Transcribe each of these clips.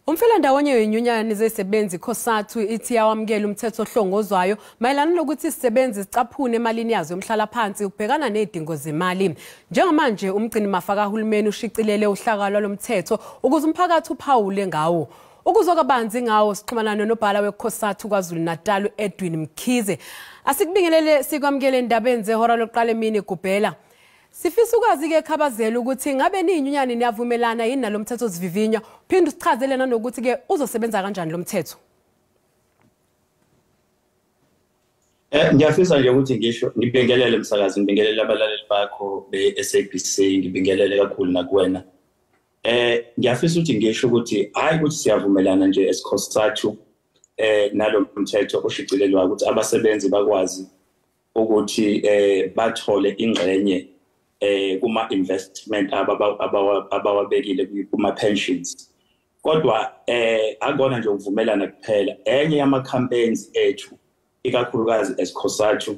Umfelandawonye wenyunyane zezisebenzi ICOSATU ithi yawamukela umthetho ohlongozwayo mayelana nokuthi isisebenzi zicaphune emalini yazo yomhlalaphansi ukubhekana nezidingo zemali. Njengamanje umgcini mafa kahulumeni ushicilele uhlaka lwalomthetho ukuze umphakathi uphawule ngawo. Ukuzokabanzi ngawo sixhumana nonobhala weICOSATU KwaZulu-Natal Edwin Mkize. Asikubingelele sikwamukele indabeni zehora lokuqala emini Gubhela. Sifisa ukwazi ke khabazela ukuthi ngabe niyinyunyane niyavumelana yini nalomthethosivivinya phinde usichazele nanokuthi ke uzosebenza kanjani lo mthetho. Ngiyafisa nje ukuthi ngisho ngibingelele umsakazi ngibingelele abalaleli bakho be-SABC ngibingelele kakhulu nakuwena. Ngiyafisa ukuthi ngisho ukuthi hayi ukuthi siyavumelana nje esiCOSATU nalo mthetho oshicilelwa ukuthi abasebenzi bakwazi ukuthi bathole ingxenye kuma investment abawabekile kuma pensions. Kodwa akona nje ukuvumelana kuphela enye yama campaigns ethu ikakhulukazi esiCOSATU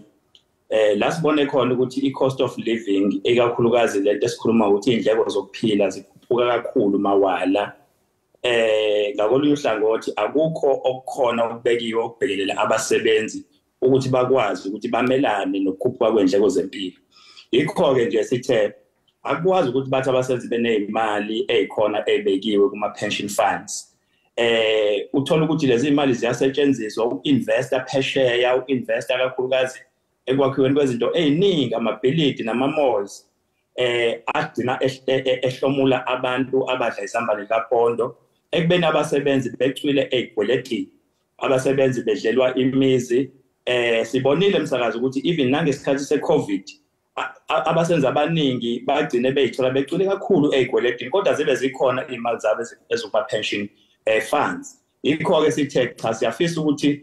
lasibone khona ukuthi i-cost of living ikakhulukazi lento esikhuluma ukuthi indleko zokuphila zikhuphuka kakhulu mawala. Ngakolunye uhlangothi akukho okukhona okubekiwe ukubhekelela abasebenzi ukuthi bakwazi ukuthi bamelane nokukhuphuka kwendleko zempilo. Yikho-ke nje sithe akwazi ukuthi bathi abasebenzi benezimali ezikhona ezibekiwe kuma pension funds. Uthola ukuthi lezi imali ziyasetshenziswa uku-investa phesheya, uku-investa kakhulukazi ekwakhiweni kwezinto eziningi, amabhilidi nama-malls. Agcina ehlomula abantu abadla isamba likapondo ekubeni abasebenzi becwile ey'kweletini, abasebenzi bedlelwa imizi. Sibonile msakazi ukuthi even nangesikhathi se-COVID abasebenzi abaningi bagcine beyithola becwile kakhulu ey'kweletini kodwa zibe zikhona iy'mali zabo ezokuma-pension funds. Yikho-ke sithe cha siyafisa ukuthi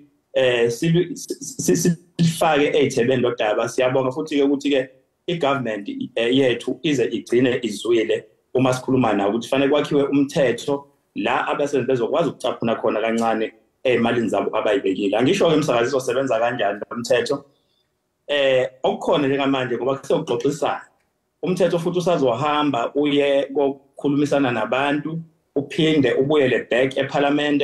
sifake ey'thebeni lodaba. Siyabonga futhi-ke ukuthi-ke i-government yethu ize igcine izwile uma sikhuluma nawo ukuthi fanele kwakhiwe umthetho la abasebenzi bezokwazi ukucaphuna khona kancane ey'malini zabo abayibekile. Angisho-ke umsakazi izosebenza kanjani lo mthetho. Okukhona njengamanje ngoba kuseyokuxoxisana umthetho futhi usazohamba uye kokukhulumisana nabantu uphinde ubuyele back eParliament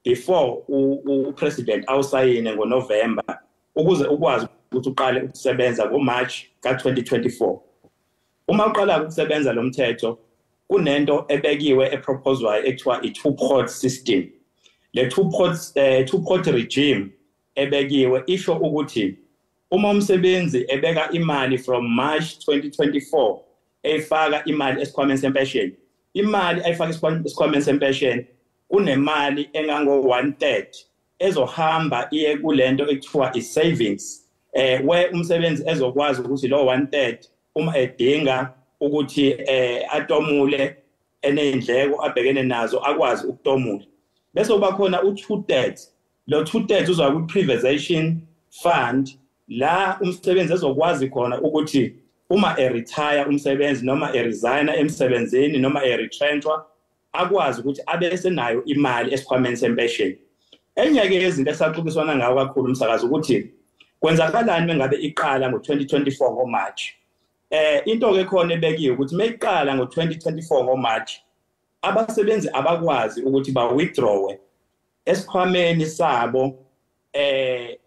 before uPresident awusayine ngoNovember ukuze ukwazi ukuthi uqale ukusebenza ngoMarch ka-2024. Uma uqala ukusebenza lo mthetho kunento ebekiwe eproposwayo ekuthiwa i-two-pot system. Le two-pot regime ebekiwe isho ukuthi uma umsebenzi ebeka imali from March 2024 efaka imali esikhwameni sempesheni, imali ayifaka esikhwameni sempesheni kunemali engango 1/3 ezohamba iye kulento ekuthiwa i-savings, where umsebenzi ezokwazi ukuthi lo 1/3 uma edinga ukuthi atomule enendleko abhekene nazo akwazi ukutomula. Bese kuba khona u2/3, lo 2/3 uzoba ku-preservation fund la umsebenzi ezokwazi khona ukuthi uma retire umsebenzi noma resigna emsebenzini noma retrenchwa akwazi ukuthi abese nayo imali esikhwameni sempesheni. Enye-ke yezinto esaxoxiswana ngawo kakhulu umsakazi ukuthi kwenzakalani mengabe iqala ngo-2024 ngoMarch. Into-ke khona ebekiwe ukuthi meyiqala ngo-2024 ngoMarch abasebenzi abakwazi ukuthi ba-withdrawe esikhwameni sabo.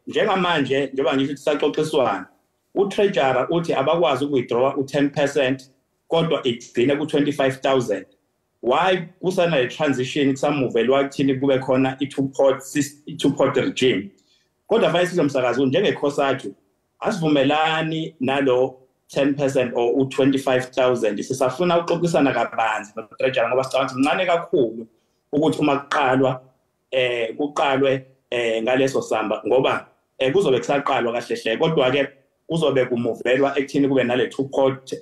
Njengamanje njengoba ngisho ukuthi saxoxiswana u-treasurer uthi abakwazi uku-withdrawa u10% kodwa igcine ku-25,000. Why kusana le-transition kusamuvelwa kuthini kube khona i-two-pot regime. Kodwa manje msakazi njenge-COSATU asivumelani nalo 10% or u-25,000. Sisafuna ukuxoxisana kabanzi no-treasurer ngoba sicabanga mncane kakhulu ukuthi uma kuqalwe ngaleso samba ngoba kuzobe kusaqalwa kahle hle kodwa-ke kuzobe kumuvelwa ekuthini kube nale two-pot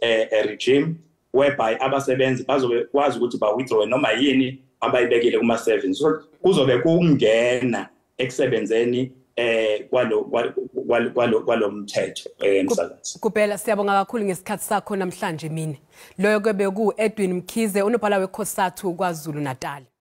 regime whereby abasebenzi bazobe kwazi ukuthi ba-withdraw noma yini abayibekile kuma-savings. So kuzobe kungena ekusebenzeni kwalo mthetho msakazi. Kuphela siyabonga kakhulu ngesikhathi sakho namhlanje mina. Loyo kube ku Edwin Mkize unobhala weICOSATU KwaZulu-Natal.